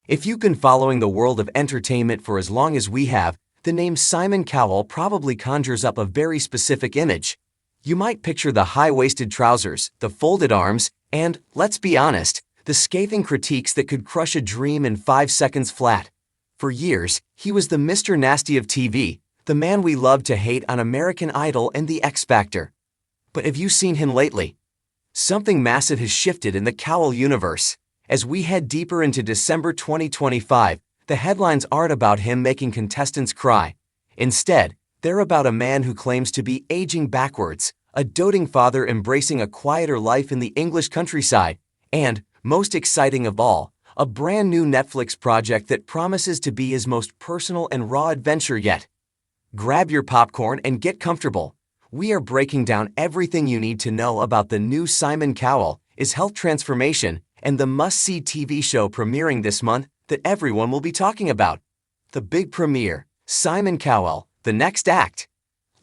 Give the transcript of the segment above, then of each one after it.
If you've been following the world of entertainment for as long as we have, the name Simon Cowell probably conjures up a very specific image. You might picture the high-waisted trousers, the folded arms, and, let's be honest, the scathing critiques that could crush a dream in 5 seconds flat. For years, he was the Mr. Nasty of TV, the man we loved to hate on American Idol and The X Factor. But have you seen him lately? Something massive has shifted in the Cowell universe. As we head deeper into December 2025, the headlines aren't about him making contestants cry. Instead, they're about a man who claims to be aging backwards, a doting father embracing a quieter life in the English countryside, and, most exciting of all, a brand new Netflix project that promises to be his most personal and raw adventure yet. Grab your popcorn and get comfortable. We are breaking down everything you need to know about the new Simon Cowell, his health transformation, and the must-see TV show premiering this month that everyone will be talking about. The big premiere, Simon Cowell, The Next Act.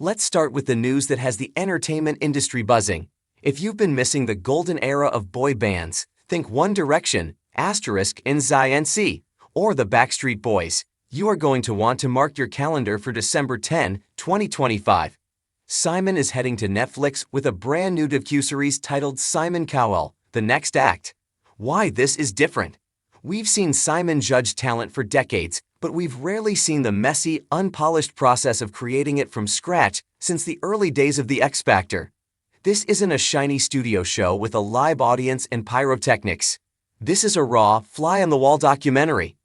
Let's start with the news that has the entertainment industry buzzing. If you've been missing the golden era of boy bands, think One Direction, *NSYNC, or the Backstreet Boys, you are going to want to mark your calendar for December 10, 2025. Simon is heading to Netflix with a brand new docuseries titled Simon Cowell, The Next Act. Why this is different. We've seen Simon judge talent for decades, but we've rarely seen the messy, unpolished process of creating it from scratch since the early days of The X Factor. This isn't a shiny studio show with a live audience and pyrotechnics. This is a raw, fly-on-the-wall documentary.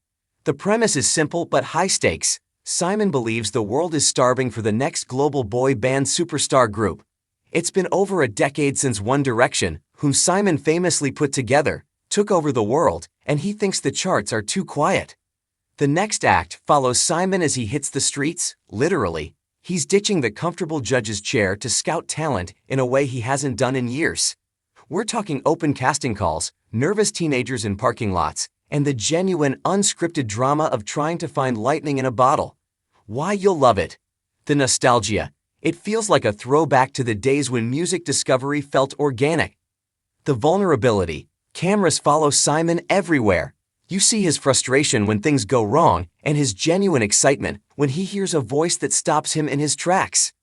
The premise is simple but high stakes. Simon believes the world is starving for the next global boy band superstar group. It's been over a decade since One Direction, whom Simon famously put together, took over the world, and he thinks the charts are too quiet. The Next Act follows Simon as he hits the streets, literally. He's ditching the comfortable judge's chair to scout talent in a way he hasn't done in years. We're talking open casting calls, nervous teenagers in parking lots, and the genuine, unscripted drama of trying to find lightning in a bottle. Why you'll love it. The nostalgia. It feels like a throwback to the days when music discovery felt organic. The vulnerability. Cameras follow Simon everywhere. You see his frustration when things go wrong and his genuine excitement when he hears a voice that stops him in his tracks.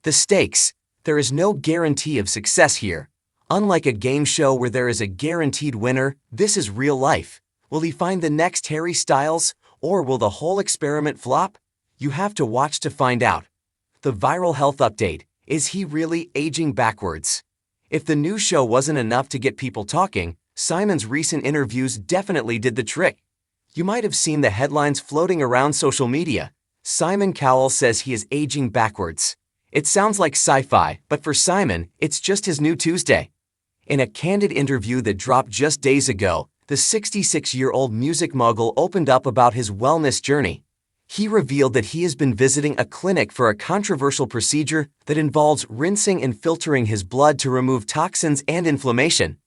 The stakes. There is no guarantee of success here. Unlike a game show where there is a guaranteed winner, this is real life. Will he find the next Harry Styles, or will the whole experiment flop? You have to watch to find out. The viral health update. Is he really aging backwards? If the new show wasn't enough to get people talking, Simon's recent interviews definitely did the trick. You might have seen the headlines floating around social media. Simon Cowell says he is aging backwards. It sounds like sci-fi, but for Simon, it's just his new Tuesday. In a candid interview that dropped just days ago, the 66-year-old music mogul opened up about his wellness journey. He revealed that he has been visiting a clinic for a controversial procedure that involves rinsing and filtering his blood to remove toxins and inflammation.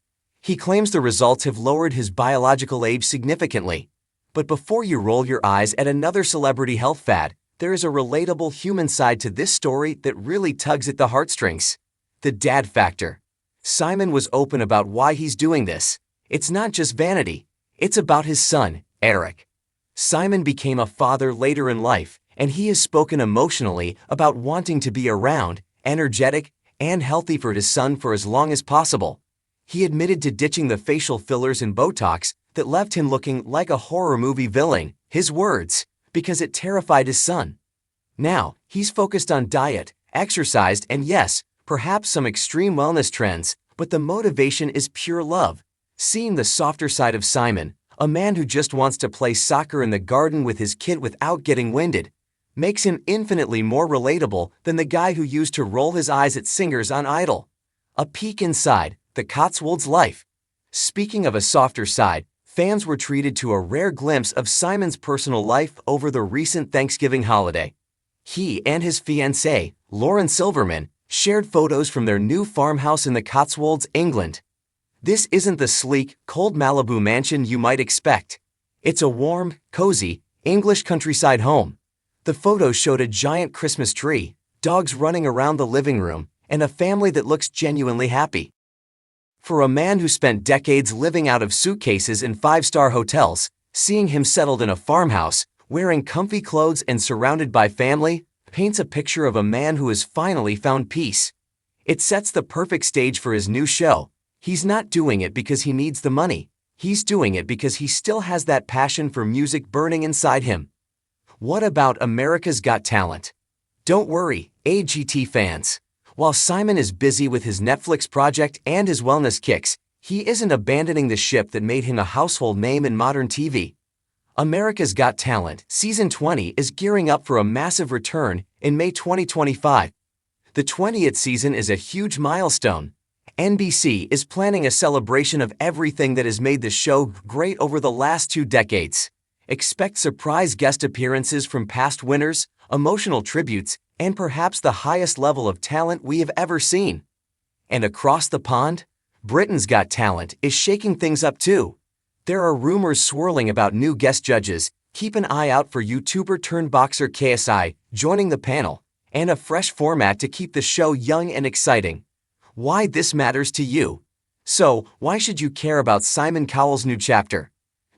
He claims the results have lowered his biological age significantly. But before you roll your eyes at another celebrity health fad, there is a relatable human side to this story that really tugs at the heartstrings. The dad factor. Simon was open about why he's doing this. It's not just vanity. It's about his son, Eric. Simon became a father later in life, and he has spoken emotionally about wanting to be around, energetic, and healthy for his son for as long as possible. He admitted to ditching the facial fillers and Botox that left him looking like a horror movie villain, his words, because it terrified his son. Now, he's focused on diet, exercise, and yes, perhaps some extreme wellness trends, but the motivation is pure love. Seeing the softer side of Simon, a man who just wants to play soccer in the garden with his kid without getting winded, makes him infinitely more relatable than the guy who used to roll his eyes at singers on Idol. A peek inside the Cotswolds' life. Speaking of a softer side, fans were treated to a rare glimpse of Simon's personal life over the recent Thanksgiving holiday. He and his fiancée, Lauren Silverman, shared photos from their new farmhouse in the Cotswolds, England. This isn't the sleek, cold Malibu mansion you might expect. It's a warm, cozy, English countryside home. The photos showed a giant Christmas tree, dogs running around the living room, and a family that looks genuinely happy. For a man who spent decades living out of suitcases in 5-star hotels, Seeing him settled in a farmhouse, wearing comfy clothes and surrounded by family, paints a picture of a man who has finally found peace. It sets the perfect stage for his new show. He's not doing it because he needs the money. He's doing it because he still has that passion for music burning inside him. What about America's Got Talent? Don't worry, AGT fans. While Simon is busy with his Netflix project and his wellness kicks, he isn't abandoning the ship that made him a household name in modern TV. America's Got Talent Season 20 is gearing up for a massive return in May 2025. The 20th season is a huge milestone. NBC is planning a celebration of everything that has made the show great over the last 2 decades. Expect surprise guest appearances from past winners, emotional tributes, and perhaps the highest level of talent we have ever seen. And across the pond, Britain's Got Talent is shaking things up too. There are rumors swirling about new guest judges. Keep an eye out for YouTuber-turned-boxer KSI joining the panel, and a fresh format to keep the show young and exciting. Why this matters to you? So, why should you care about Simon Cowell's new chapter?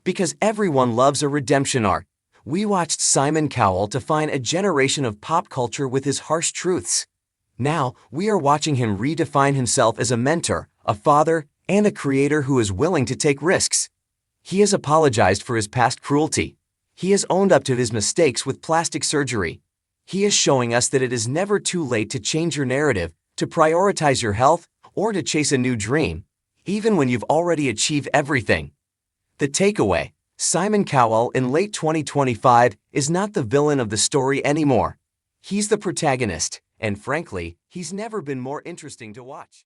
Because everyone loves a redemption arc. We watched Simon Cowell define a generation of pop culture with his harsh truths. Now, we are watching him redefine himself as a mentor, a father, and a creator who is willing to take risks. He has apologized for his past cruelty. He has owned up to his mistakes with plastic surgery. He is showing us that it is never too late to change your narrative, to prioritize your health, or to chase a new dream, even when you've already achieved everything. The takeaway: Simon Cowell in late 2025 is not the villain of the story anymore. He's the protagonist, and frankly, he's never been more interesting to watch.